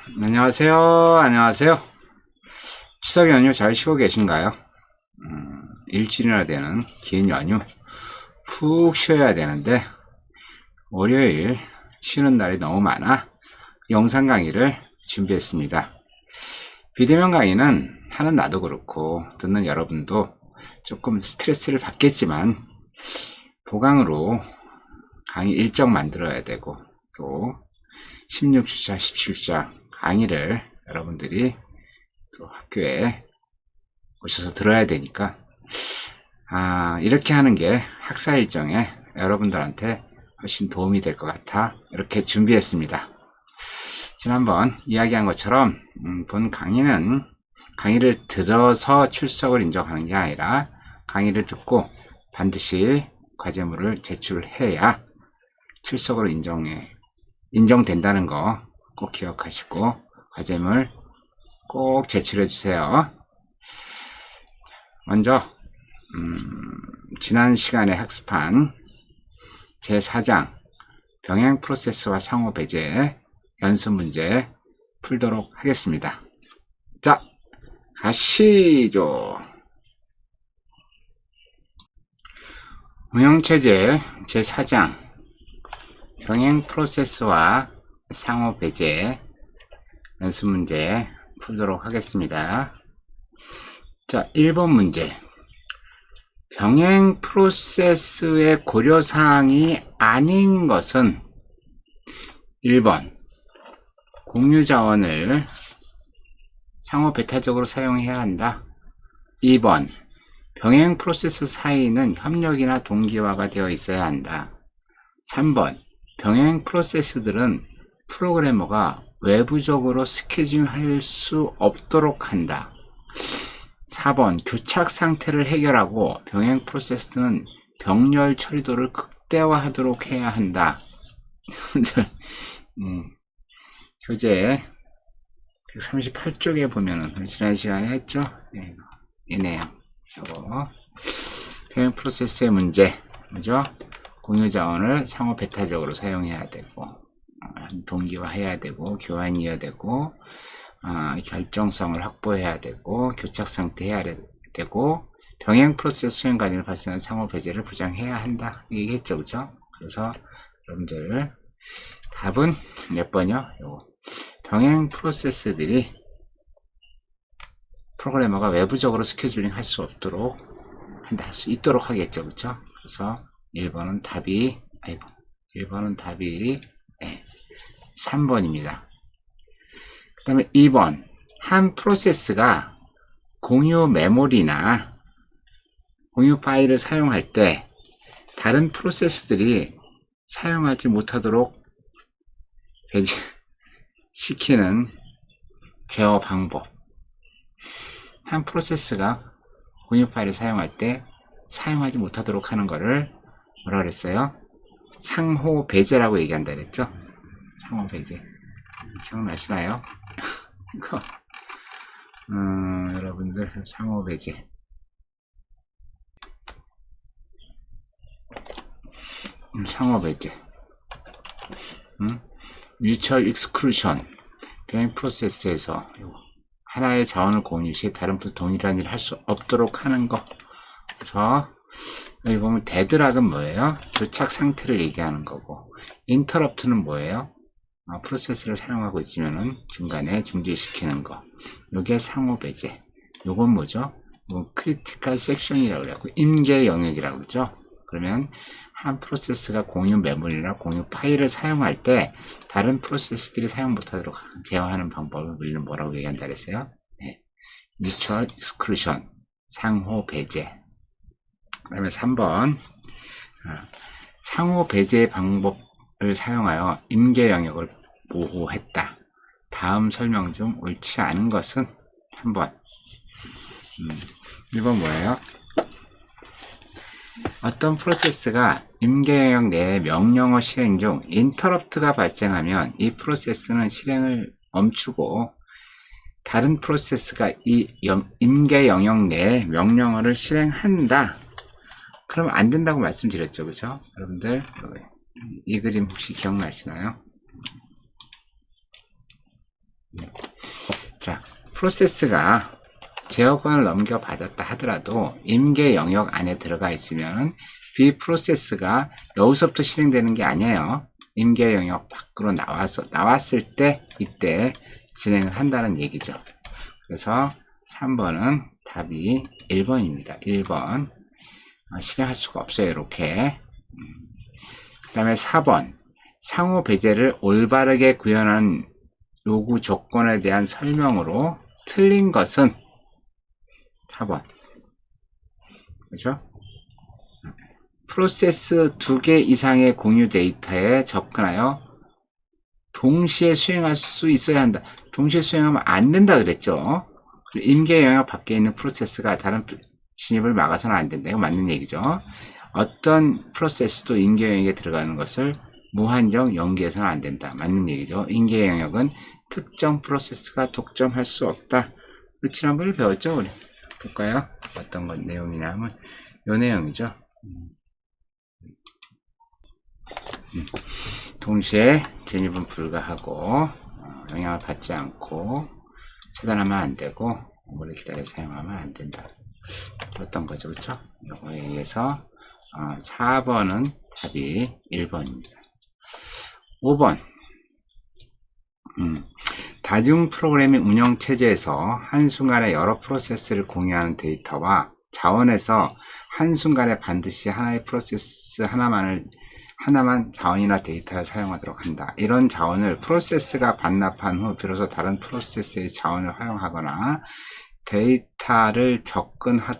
안녕하세요. 안녕하세요. 추석 연휴 잘 쉬고 계신가요? 일주일이나 되는 긴 연휴 푹 쉬어야 되는데 월요일 쉬는 날이 너무 많아 영상 강의를 준비했습니다. 비대면 강의는 하는 나도 그렇고 듣는 여러분도 조금 스트레스를 받겠지만 보강으로 강의 일정 만들어야 되고 또 16주차, 17주차 강의를 여러분들이 또 학교에 오셔서 들어야 되니까 이렇게 하는 게 학사 일정에 여러분들한테 훨씬 도움이 될 것 같아 이렇게 준비했습니다. 지난번 이야기한 것처럼 본 강의는 강의를 들어서 출석을 인정하는 게 아니라 강의를 듣고 반드시 과제물을 제출해야 출석으로 인정된다는 거 꼭 기억하시고 과제물 꼭 제출해 주세요. 먼저 지난 시간에 학습한 제4장 병행 프로세스와 상호 배제 연습 문제 풀도록 하겠습니다. 자, 가시죠. 운영체제 제4장 병행 프로세스와 상호 배제 연습 문제 풀도록 하겠습니다. 자, 1번 문제. 병행 프로세스의 고려사항이 아닌 것은 1번 공유 자원을 상호 배타적으로 사용해야 한다. 2번 병행 프로세스 사이는 협력이나 동기화가 되어 있어야 한다. 3번 병행 프로세스들은 프로그래머가 외부적으로 스케줄할 수 없도록 한다. 4번 교착 상태를 해결하고 병행 프로세스는 병렬 처리도를 극대화하도록 해야 한다. 교재 138쪽에 보면은 지난 시간에 했죠? 이네요. 이거 병행 프로세스의 문제, 그죠? 공유 자원을 상호 배타적으로 사용해야 되고 동기화해야 되고 교환이어야 되고 결정성을 확보해야 되고 교착 상태 해야 되고 병행 프로세스 수행 과정에 발생하는 상호 배제를 보장해야 한다 얘기했죠, 그죠? 그래서 여러분들 답은 몇 번이요? 요거. 병행 프로세스들이 프로그래머가 외부적으로 스케줄링 할 수 없도록 한다, 할 수 있도록 하겠죠, 그죠? 그래서 1번은 답이 3번입니다. 그 다음에 2번 한 프로세스가 공유 메모리나 공유 파일을 사용할 때 다른 프로세스들이 사용하지 못하도록 배제시키는 제어 방법. 한 프로세스가 공유 파일을 사용할 때 사용하지 못하도록 하는 거를 뭐라 그랬어요? 상호 배제라고 얘기한다 그랬죠? 상호 배제. 기억나시나요? 이거 여러분들 상호 배제. 상호 배제. 뮤추얼 익스클루션. 병행 프로세스에서 하나의 자원을 공유 시 다른 프로세스 동일한 일을 할 수 없도록 하는 거. 그래서 여기 보면 데드락은 뭐예요? 교착 상태를 얘기하는 거고, 인터럽트는 뭐예요? 프로세스를 사용하고 있으면은 중간에 중지시키는 거. 요게 상호 배제. 요건 뭐죠? 크리티컬 섹션이라고 그래요. 임계 영역이라고 그러죠. 그러면 한 프로세스가 공유 메모리나 공유 파일을 사용할 때 다른 프로세스들이 사용 못하도록 제어하는 방법을 우리는 뭐라고 얘기한다 그랬어요? Mutual Exclusion, 상호 배제. 그 다음에 3번 상호 배제 방법을 사용하여 임계 영역을 보호했다. 다음 설명 중 옳지 않은 것은 3번. 1번 뭐예요? 어떤 프로세스가 임계 영역 내의 명령어 실행 중 인터럽트가 발생하면 이 프로세스는 실행을 멈추고 다른 프로세스가 이 임계 영역 내에 명령어를 실행한다. 그럼 안 된다고 말씀드렸죠, 그죠? 여러분들 이 그림 혹시 기억나시나요? 자, 프로세스가 제어권을 넘겨받았다 하더라도 임계 영역 안에 들어가 있으면 이 프로세스가 여기서부터 실행되는 게 아니에요. 임계 영역 밖으로 나왔을 때 이때 진행을 한다는 얘기죠. 그래서 3번은 답이 1번입니다. 1번 실행할 수가 없어요. 이렇게. 그 다음에 4번 상호 배제를 올바르게 구현한 요구 조건에 대한 설명으로 틀린 것은 4번 그죠? 프로세스 2개 이상의 공유 데이터에 접근하여 동시에 수행할 수 있어야 한다. 동시에 수행하면 안 된다 그랬죠. 임계 영역 밖에 있는 프로세스가 다른 진입을 막아서는 안 된다. 이거 맞는 얘기죠. 어떤 프로세스도 임계 영역에 들어가는 것을 무한정 연기해서는 안 된다. 맞는 얘기죠. 임계 영역은 특정 프로세스가 독점할 수 없다. 우리 지난번에 배웠죠? 우리 볼까요? 어떤 건 내용이냐면 요 내용이죠. 동시에 진입은 불가하고 영향을 받지 않고 차단하면 안 되고 오래 기다려 사용하면 안 된다. 어떤 거죠, 그렇죠? 이거에 의해서 4번은 답이 1번입니다. 5번 다중 프로그래밍 운영 체제에서 한순간에 여러 프로세스를 공유하는 데이터와 자원에서 한순간에 반드시 하나의 프로세스 하나만 자원이나 데이터를 사용하도록 한다. 이런 자원을 프로세스가 반납한 후 비로소 다른 프로세스의 자원을 활용하거나 데이터를 접근할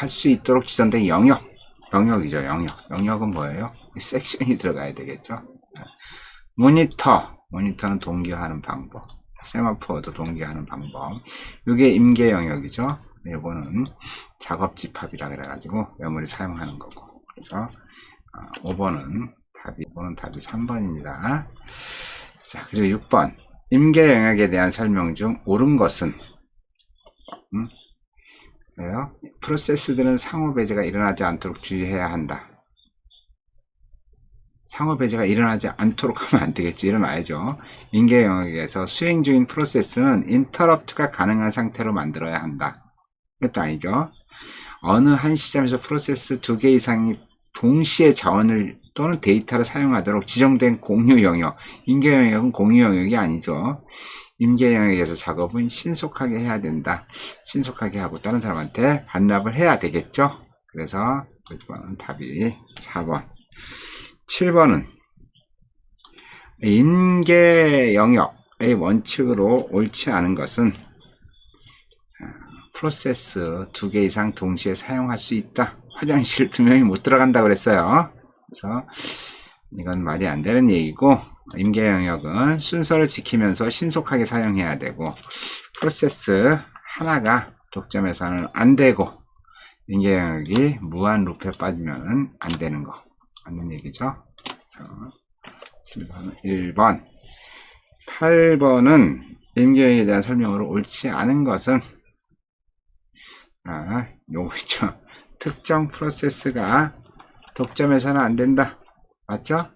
수 있도록 지정된 영역이죠. 영역은 뭐예요? 섹션이 들어가야 되겠죠. 모니터는 동기화하는 방법, 세마포어도 동기화하는 방법. 이게 임계 영역이죠. 이거는 작업 집합이라 그래가지고 메모리 사용하는 거고. 그래서 5번은 답이 3번입니다. 자, 그리고 6번 임계 영역에 대한 설명 중 옳은 것은 왜요? 프로세스들은 상호 배제가 일어나지 않도록 주의해야 한다. 상호 배제가 일어나지 않도록 하면 안 되겠죠. 일어나야죠. 임계 영역에서 수행 중인 프로세스는 인터럽트가 가능한 상태로 만들어야 한다. 이것도 아니죠. 어느 한 시점에서 프로세스 2개 이상이 동시에 자원을 또는 데이터를 사용하도록 지정된 공유 영역. 임계 영역은 공유 영역이 아니죠. 임계 영역에서 작업은 신속하게 해야 된다. 신속하게 하고 다른 사람한테 반납을 해야 되겠죠. 그래서 6번은 답이 4번. 7번은 임계 영역의 원칙으로 옳지 않은 것은 프로세스 2개 이상 동시에 사용할 수 있다. 화장실 2명이 못 들어간다 그랬어요. 그래서 이건 말이 안 되는 얘기고, 임계 영역은 순서를 지키면서 신속하게 사용해야 되고, 프로세스 하나가 독점해서는 안 되고, 임계 영역이 무한 루프에 빠지면 안 되는 거 맞는 얘기죠. 그래서 7번은 1번. 8번은 임계 영역에 대한 설명으로 옳지 않은 것은 요거 있죠. 특정 프로세스가 독점해서는 안 된다. 맞죠?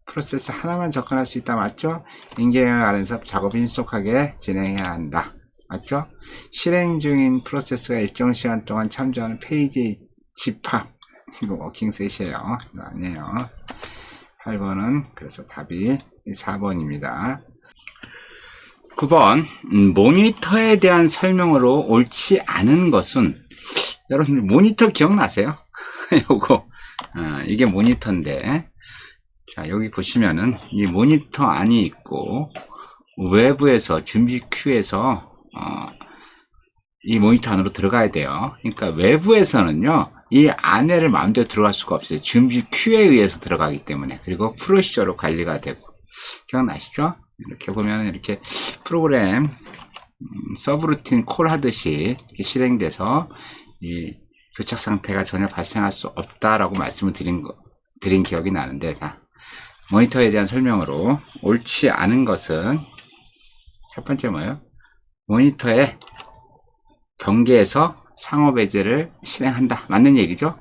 프로세스 하나만 접근할 수 있다. 맞죠? 임계 영역 안에서 작업이 신속하게 진행해야 한다. 맞죠? 실행 중인 프로세스가 일정 시간 동안 참조하는 페이지 집합. 이거 워킹셋이에요. 이거 아니에요. 8번은 그래서 답이 4번입니다. 9번 모니터에 대한 설명으로 옳지 않은 것은, 여러분 모니터 기억나세요? 요거 이게 모니터인데, 자 여기 보시면은 이 모니터 안이 있고 외부에서 준비 큐에서 이 모니터 안으로 들어가야 돼요. 그러니까 외부에서는요 이 안에를 마음대로 들어갈 수가 없어요. 준비 큐에 의해서 들어가기 때문에. 그리고 프로시저로 관리가 되고. 기억나시죠? 이렇게 보면 이렇게 프로그램 서브루틴 콜 하듯이 실행돼서 이 교착 상태가 전혀 발생할 수 없다라고 말씀을 드린 기억이 나는데, 모니터에 대한 설명으로 옳지 않은 것은 첫 번째 뭐예요? 모니터의 경계에서 상호 배제를 실행한다. 맞는 얘기죠?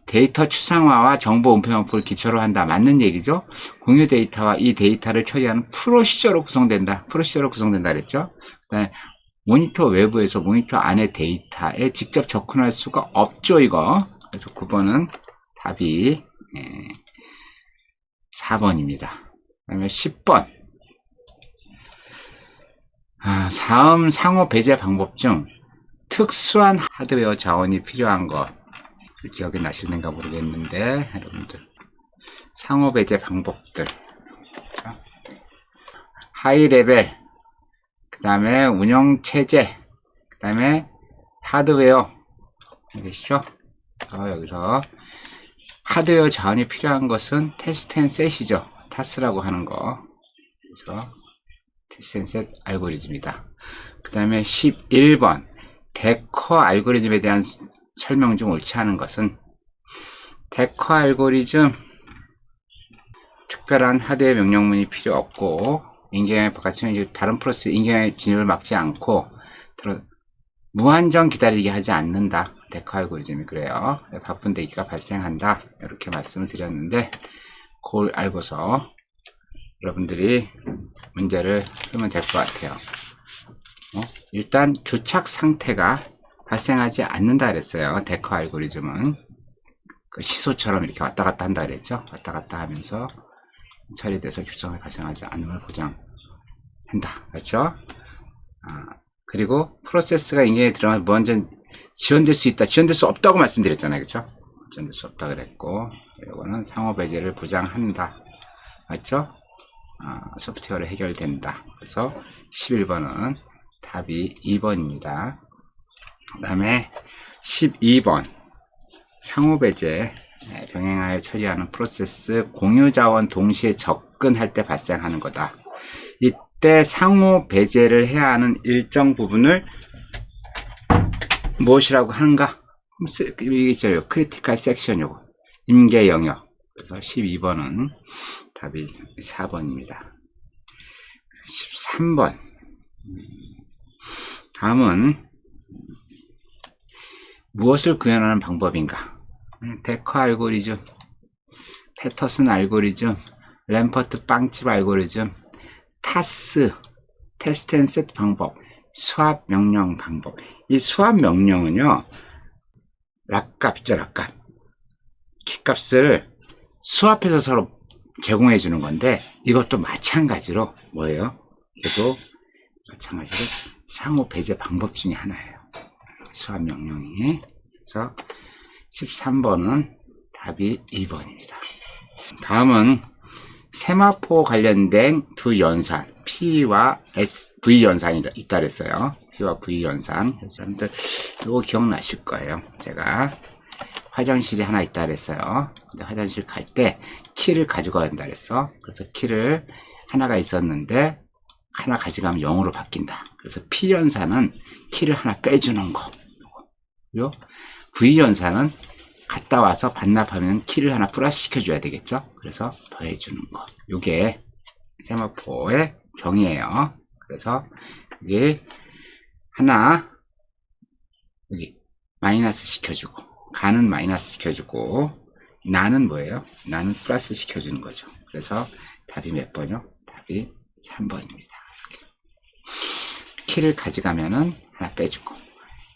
데이터 추상화와 정보 은폐 방법을 기초로 한다. 맞는 얘기죠? 공유 데이터와 이 데이터를 처리하는 프로시저로 구성된다. 프로시저로 구성된다 그랬죠? 그다음에 모니터 외부에서 모니터 안의 데이터에 직접 접근할 수가 없죠, 이거. 그래서 9번은 답이 4번입니다. 그 다음에 10번. 다음 상호 배제 방법 중 특수한 하드웨어 자원이 필요한 것. 기억이 나시는가 모르겠는데, 여러분들. 상호 배제 방법들. 하이 레벨. 그 다음에 운영체제. 그 다음에 하드웨어. 알겠죠? 여기서 하드웨어 자원이 필요한 것은 테스트 앤 셋이죠. 타스라고 하는 거. 그래서 테스트 앤 셋 알고리즘이다. 그 다음에 11번 데커 알고리즘에 대한 설명 중 옳지 않은 것은 데커 알고리즘 특별한 하드웨어 명령문이 필요 없고 인경의 바깥에 다른 프로세스 인경의 진입을 막지 않고 무한정 기다리게 하지 않는다. 데커 알고리즘이 그래요. 바쁜 대기가 발생한다. 이렇게 말씀을 드렸는데 그걸 알고서 여러분들이 문제를 풀면 될 것 같아요. 일단 교착 상태가 발생하지 않는다 그랬어요. 데커 알고리즘은 그 시소처럼 이렇게 왔다 갔다 한다 그랬죠. 왔다 갔다 하면서 처리돼서 교착이 발생하지 않음을 보장한다. 그렇죠? 그리고 프로세스가 인경에 들어가면 무한정 지원될 수 있다. 지원될 수 없다고 말씀드렸잖아요. 그렇죠? 지원될 수 없다 그랬고 이거는 상호 배제를 보장한다. 맞죠? 소프트웨어로 해결된다. 그래서 11번은 답이 2번입니다. 그 다음에 12번 상호 배제 병행하여 처리하는 프로세스 공유 자원 동시에 접근할 때 발생하는 거다. 이때 상호 배제를 해야 하는 일정 부분을 무엇이라고 하는가? 이게 있죠. 크리티컬 섹션 요거. 임계 영역. 그래서 12번은 답이 4번입니다. 13번. 다음은 무엇을 구현하는 방법인가? 데커 알고리즘, 패터슨 알고리즘, 램퍼트 빵집 알고리즘, 타스, 테스트 앤 셋 방법, 수압 명령 방법. 이 수압 명령은요, 락값이죠, 락값. 키값을 수압해서 서로 제공해 주는 건데, 이것도 마찬가지로, 뭐예요? 이것도 마찬가지로 상호 배제 방법 중에 하나예요. 수압 명령이. 그래서 13번은 답이 2번입니다. 다음은 세마포 관련된 두 연산 P와 V 연산이 있다 그랬어요. P와 V 연산. 여러분들 이거 기억나실 거예요. 제가 화장실이 하나 있다 그랬어요. 근데 화장실 갈 때 키를 가지고 간다 그랬어. 그래서 키를 하나가 있었는데 하나 가져가면 0으로 바뀐다. 그래서 P 연산은 키를 하나 빼주는 거. 그리고 V 연산은 갔다 와서 반납하면 키를 하나 플러스 시켜줘야 되겠죠. 그래서 더해주는 거. 요게 세마포의 정의예요. 그래서 여기 하나 여기 마이너스 시켜주고 가는 마이너스 시켜주고 나는 뭐예요? 나는 플러스 시켜주는 거죠. 그래서 답이 몇 번이요? 답이 3번입니다. 키를 가져가면은 하나 빼주고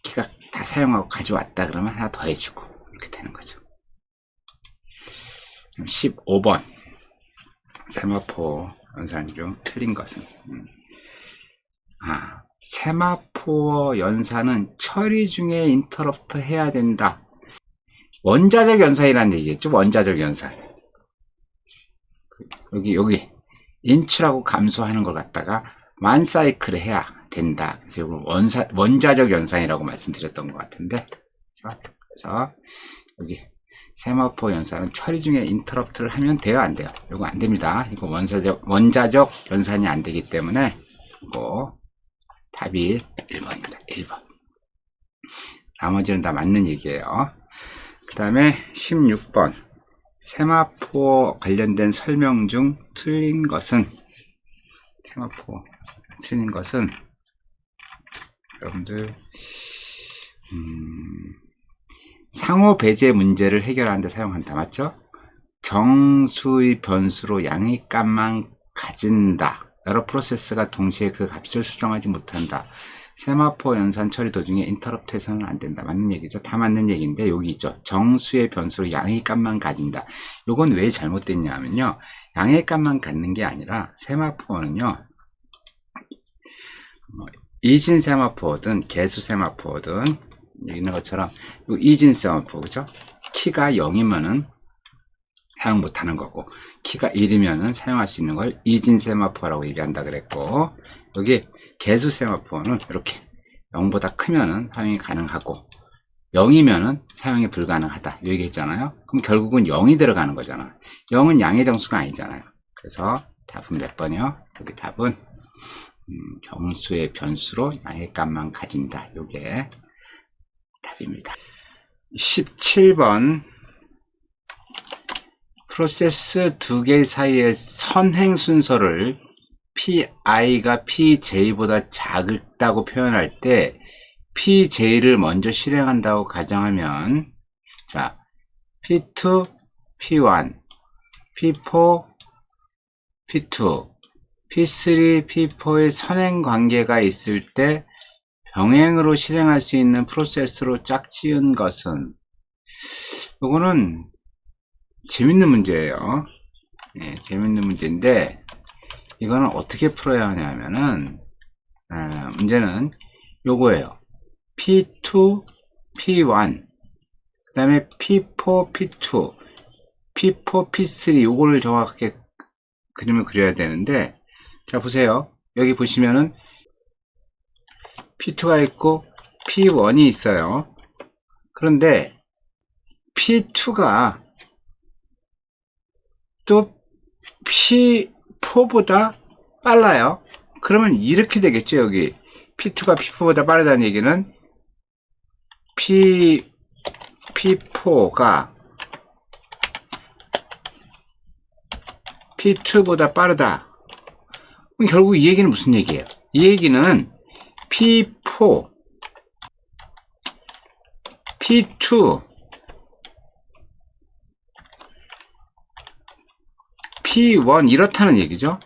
키가 다 사용하고 가져왔다 그러면 하나 더 해주고 이렇게 되는 거죠. 15번 세마포 연산 중 틀린 것은 세마포 연산은 처리 중에 인터럽트 해야 된다. 원자적 연산이라는 얘기겠죠. 원자적 연산. 여기 인출하고 감소하는 걸 갖다가 만 사이클을 해야 된다. 그래서 이거 원자적 연산이라고 말씀드렸던 것 같은데. 그래서 여기 세마포 연산은 처리 중에 인터럽트를 하면 돼요, 안 돼요? 이거 안 됩니다. 이거 원자적 연산이 안 되기 때문에 이거 답이 1번입니다. 1번. 나머지는 다 맞는 얘기예요. 그 다음에 16번 세마포 관련된 설명 중 틀린 것은 세마포 틀린 것은 여러분들 상호 배제 문제를 해결하는 데 사용한다. 맞죠? 정수의 변수로 양의값만 가진다. 여러 프로세스가 동시에 그 값을 수정하지 못한다. 세마포 연산 처리 도중에 인터럽트 해서는 안 된다. 맞는 얘기죠? 다 맞는 얘기인데 여기 있죠. 정수의 변수로 양의 값만 가진다. 요건 왜 잘못됐냐 하면요. 양의 값만 갖는 게 아니라 세마포는요. 이진 세마포든 개수 세마포든 있는 것처럼 이진 세마포 그죠? 키가 0이면은 사용 못하는 거고 키가 1이면은 사용할 수 있는 걸 이진 세마포라고 얘기한다 그랬고 여기 개수 세마포는 이렇게 0보다 크면은 사용이 가능하고 0이면은 사용이 불가능하다 이 얘기 했잖아요. 그럼 결국은 0이 들어가는 거잖아. 0은 양의 정수가 아니잖아요. 그래서 답은 몇 번이요? 여기 답은 정수의 변수로 양의 값만 가진다. 요게 답입니다. 17번 프로세스 두 개 사이의 선행 순서를 PI가 PJ보다 작다고 표현할 때 PJ를 먼저 실행한다고 가정하면 자 P2, P1, P4, P2, P3, P4의 선행 관계가 있을 때 병행으로 실행할 수 있는 프로세스로 짝지은 것은 요거는 재밌는 문제예요. 네, 재밌는 문제인데 이거는 어떻게 풀어야 하냐면은 문제는 요거예요. P2, P1 그 다음에 P4, P2 P4, P3 요거를 정확하게 그림을 그려야 되는데 자 보세요. 여기 보시면은 P2가 있고 P1이 있어요. 그런데 P2가 또 P4보다 빨라요. 그러면 이렇게 되겠죠. 여기 P2가 P4보다 빠르다는 얘기는 P4가 P2보다 빠르다. 그럼 결국 이 얘기는 무슨 얘기예요? 이 얘기는 P4, P2, P1 이렇다는 얘기죠.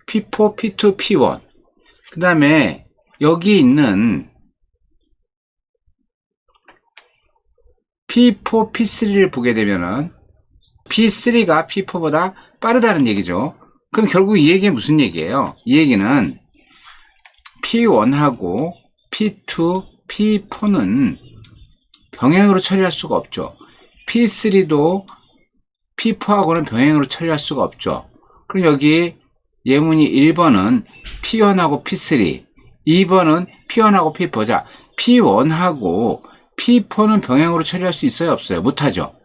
P4, P2, P1 그 다음에 여기 있는 P4, P3를 보게 되면은 P3가 P4보다 빠르다는 얘기죠. 그럼 결국 이 얘기는 무슨 얘기예요? 이 얘기는 P1하고 P2, P4는 병행으로 처리할 수가 없죠. P3도 P4하고는 병행으로 처리할 수가 없죠. 그럼 여기 예문이 1번은 P1하고 P3, 2번은 P1하고 P4자. P1하고 P4는 병행으로 처리할 수 있어요? 없어요? 못하죠.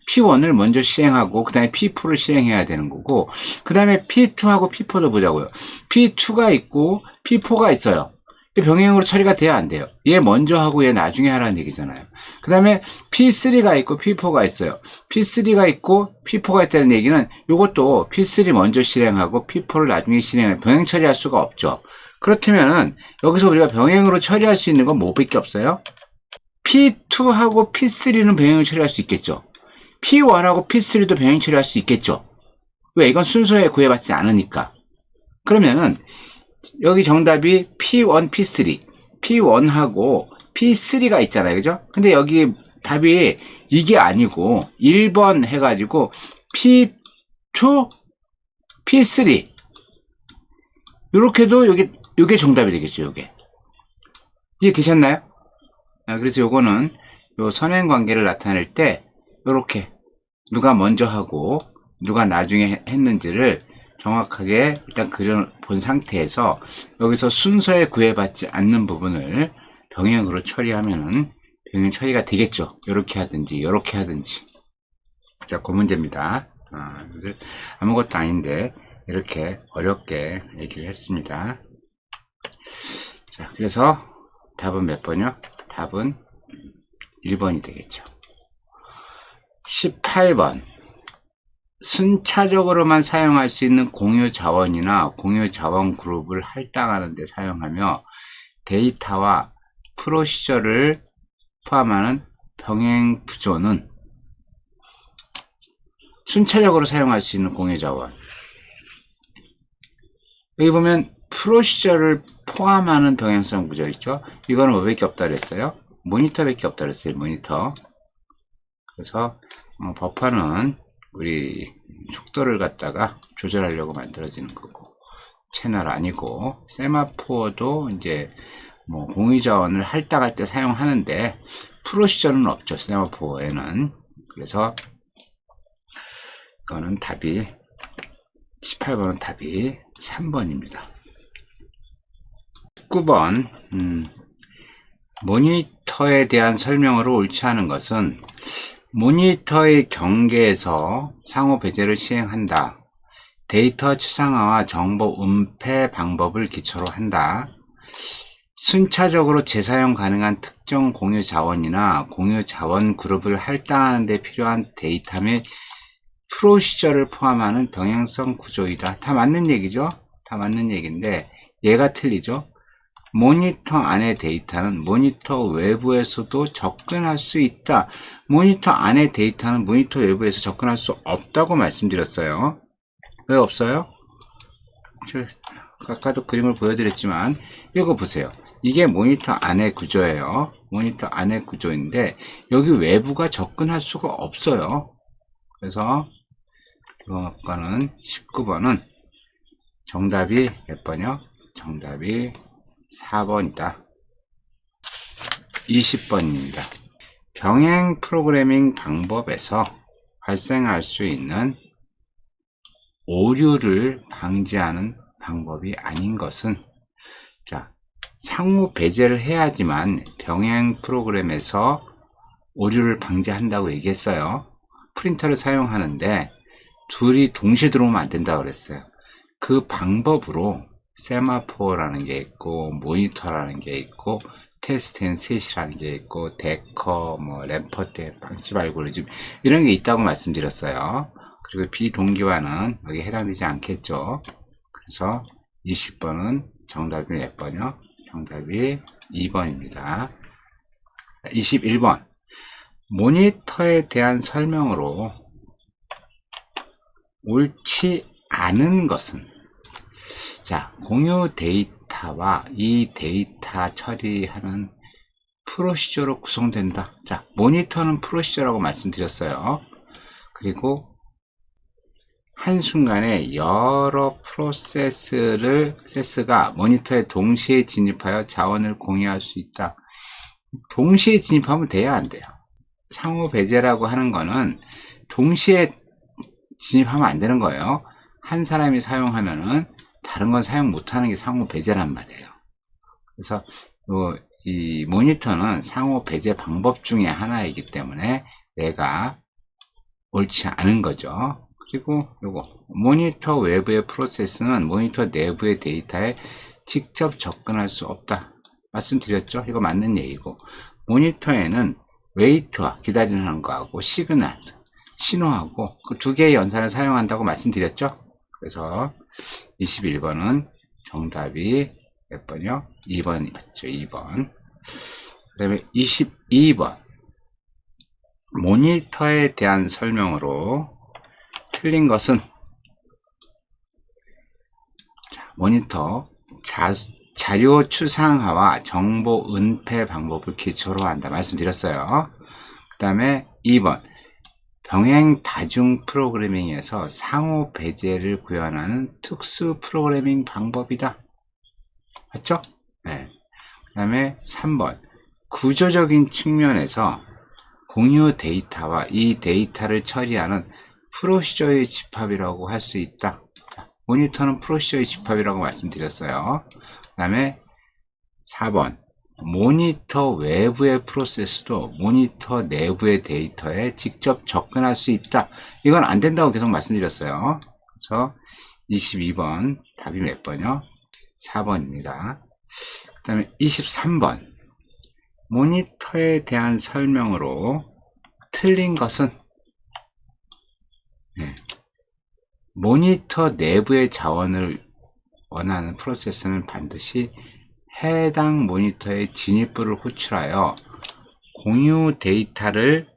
P1을 먼저 실행하고 그 다음에 P4를 실행해야 되는 거고 그 다음에 P2하고 P4도 보자고요. P2가 있고 P4가 있어요. 병행으로 처리가 돼야 안 돼요. 얘 먼저 하고 얘 나중에 하라는 얘기잖아요. 그 다음에 P3가 있고 P4가 있어요. P3가 있고 P4가 있다는 얘기는 이것도 P3 먼저 실행하고 P4를 나중에 실행해 병행 처리할 수가 없죠. 그렇다면은 여기서 우리가 병행으로 처리할 수 있는 건 뭐밖에 없어요? P2하고 P3는 병행을 처리할 수 있겠죠. P1하고 P3도 병행 처리할 수 있겠죠. 왜? 이건 순서에 구애받지 않으니까. 그러면은 여기 정답이 P1, P3 P1하고 P3가 있잖아요. 그죠? 근데 여기 답이 이게 아니고 1번 해가지고 P2, P3 요렇게도 요게 정답이 되겠죠. 요게 이해 되셨나요? 그래서 요거는 요 선행 관계를 나타낼 때 요렇게 누가 먼저 하고 누가 나중에 했는지를 정확하게 일단 그려본 상태에서 여기서 순서에 구애받지 않는 부분을 병행으로 처리하면은 병행 처리가 되겠죠. 이렇게 하든지 이렇게 하든지. 자, 그 문제입니다. 아무것도 아닌데 이렇게 어렵게 얘기를 했습니다. 자, 그래서 답은 몇 번이요? 답은 1번이 되겠죠. 18번 순차적으로만 사용할 수 있는 공유 자원이나 공유 자원 그룹을 할당하는 데 사용하며 데이터와 프로시저를 포함하는 병행 구조는 순차적으로 사용할 수 있는 공유 자원 여기 보면 프로시저를 포함하는 병행성 구조 있죠. 이거는 뭐밖에 없다 그랬어요? 모니터밖에 없다 그랬어요. 모니터. 그래서 버퍼는 우리 속도를 갖다가 조절하려고 만들어지는 거고, 채널 아니고, 세마포어도 이제 뭐 공유자원을 할당할 때 사용하는데 프로시저는 없죠. 세마포어에는. 그래서 이거는 답이 18번은 답이 3번입니다. 19번 모니터에 대한 설명으로 옳지 않은 것은 모니터의 경계에서 상호 배제를 시행한다. 데이터 추상화와 정보 은폐 방법을 기초로 한다. 순차적으로 재사용 가능한 특정 공유 자원이나 공유 자원 그룹을 할당하는 데 필요한 데이터 및 프로시저를 포함하는 병행성 구조이다. 다 맞는 얘기죠? 다 맞는 얘기인데 얘가 틀리죠? 모니터 안의 데이터는 모니터 외부에서도 접근할 수 있다. 모니터 안의 데이터는 모니터 외부에서 접근할 수 없다고 말씀드렸어요. 왜 없어요? 아까도 그림을 보여드렸지만 이거 보세요. 이게 모니터 안의 구조예요. 모니터 안의 구조인데 여기 외부가 접근할 수가 없어요. 그래서 이거는 19번은 정답이 몇 번이요? 정답이 4번이다. 20번입니다. 병행 프로그래밍 방법에서 발생할 수 있는 오류를 방지하는 방법이 아닌 것은, 자, 상호 배제를 해야지만 병행 프로그램에서 오류를 방지한다고 얘기했어요. 프린터를 사용하는데 둘이 동시에 들어오면 안 된다고 그랬어요. 그 방법으로 세마포어라는 게 있고, 모니터라는 게 있고, 테스트 앤 셋이라는 게 있고, 데커, 램퍼트, 방식 알고리즘 이런 게 있다고 말씀드렸어요. 그리고 비동기화는 여기 해당되지 않겠죠. 그래서 20번은 정답이 몇 번이요? 정답이 2번입니다. 21번 모니터에 대한 설명으로 옳지 않은 것은, 자, 공유 데이터와 이 데이터 처리하는 프로시저로 구성된다. 자, 모니터는 프로시저라고 말씀드렸어요. 그리고 한순간에 여러 프로세스가 모니터에 동시에 진입하여 자원을 공유할 수 있다. 동시에 진입하면 돼야 안 돼요. 상호 배제라고 하는 거는 동시에 진입하면 안 되는 거예요. 한 사람이 사용하면은 다른 건 사용 못하는 게 상호 배제란 말이에요. 그래서 이 모니터는 상호 배제 방법 중에 하나이기 때문에 얘가 옳지 않은 거죠. 그리고 요거 모니터 외부의 프로세스는 모니터 내부의 데이터에 직접 접근할 수 없다. 말씀드렸죠? 이거 맞는 얘기고, 모니터에는 웨이트와 기다리는 거하고 시그널, 신호하고 그 두 개의 연산을 사용한다고 말씀드렸죠? 그래서 21번은 정답이 몇 번이요? 2번이 맞죠? 2번. 그 다음에 22번 모니터에 대한 설명으로 틀린 것은, 자, 모니터 자료 추상화와 정보 은폐 방법을 기초로 한다 말씀드렸어요. 그 다음에 2번 병행 다중 프로그래밍에서 상호 배제를 구현하는 특수 프로그래밍 방법이다. 맞죠? 네. 그 다음에 3번 구조적인 측면에서 공유 데이터와 이 데이터를 처리하는 프로시저의 집합이라고 할 수 있다. 자, 모니터는 프로시저의 집합이라고 말씀드렸어요. 그 다음에 4번 모니터 외부의 프로세스도 모니터 내부의 데이터에 직접 접근할 수 있다. 이건 안 된다고 계속 말씀드렸어요. 그래서 22번 답이 몇 번이요? 4번입니다. 그 다음에 23번 모니터에 대한 설명으로 틀린 것은, 모니터 내부의 자원을 원하는 프로세스는 반드시 해당 모니터의 진입부를 호출하여 공유 데이터를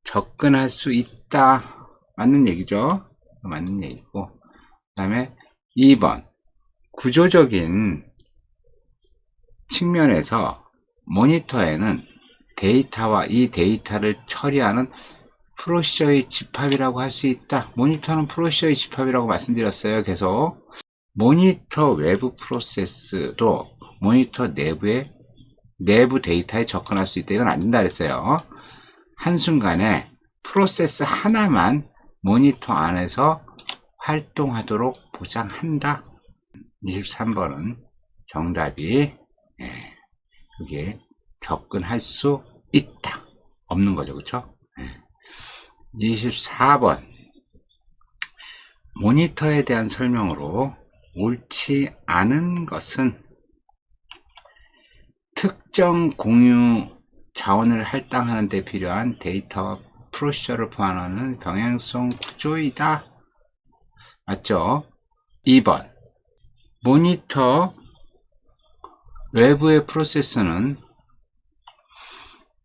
접근할 수 있다. 맞는 얘기죠? 맞는 얘기고, 그 다음에 2번 구조적인 측면에서 모니터에는 데이터와 이 데이터를 처리하는 프로세서의 집합이라고 할 수 있다. 모니터는 프로세서의 집합이라고 말씀드렸어요. 계속 모니터 외부 프로세스도 모니터 내부의 내부 데이터에 접근할 수 있다. 이건 안 된다 그랬어요. 한순간에 프로세스 하나만 모니터 안에서 활동하도록 보장한다. 23번은 정답이 여기에 접근할 수 있다. 없는 거죠. 그쵸? 24번 모니터에 대한 설명으로 옳지 않은 것은 특정 공유 자원을 할당하는 데 필요한 데이터와 프로세서를 보완하는 병행성 구조이다. 맞죠? 2번 모니터 외부의 프로세서는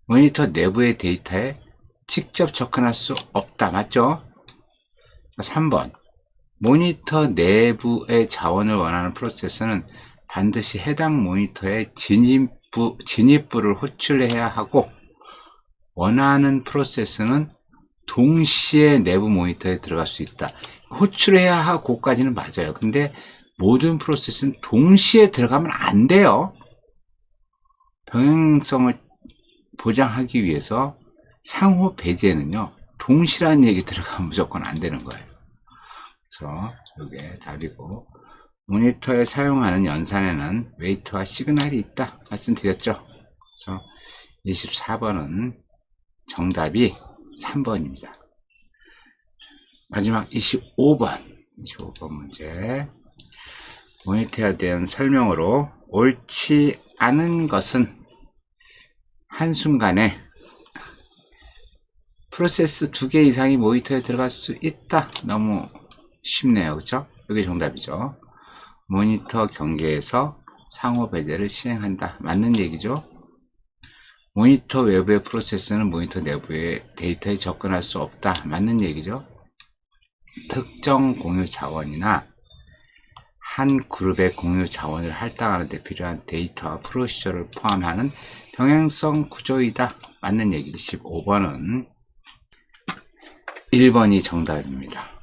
모니터 내부의 데이터에 직접 접근할 수 없다. 맞죠? 3번 모니터 내부의 자원을 원하는 프로세서는 반드시 해당 모니터의 진입부를 호출해야 하고 원하는 프로세서는 동시에 내부 모니터에 들어갈 수 있다. 호출해야 하고까지는 맞아요. 근데 모든 프로세스는 동시에 들어가면 안 돼요. 병행성을 보장하기 위해서 상호 배제는요, 동시라는 얘기 들어가면 무조건 안 되는 거예요. 그래서 이게 답이고, 모니터에 사용하는 연산에는 웨이트와 시그널이 있다 말씀드렸죠. 그래서 24번은 정답이 3번입니다. 마지막 25번 문제. 모니터에 대한 설명으로 옳지 않은 것은 한순간에 프로세스 2개 이상이 모니터에 들어갈 수 있다. 너무 쉽네요. 그렇죠? 이게 정답이죠. 모니터 경계에서 상호 배제를 시행한다. 맞는 얘기죠. 모니터 외부의 프로세스는 모니터 내부의 데이터에 접근할 수 없다. 맞는 얘기죠. 특정 공유 자원이나 한 그룹의 공유 자원을 할당하는 데 필요한 데이터와 프로세서를 포함하는 병행성 구조이다. 맞는 얘기죠. 15번은 1번이 정답입니다.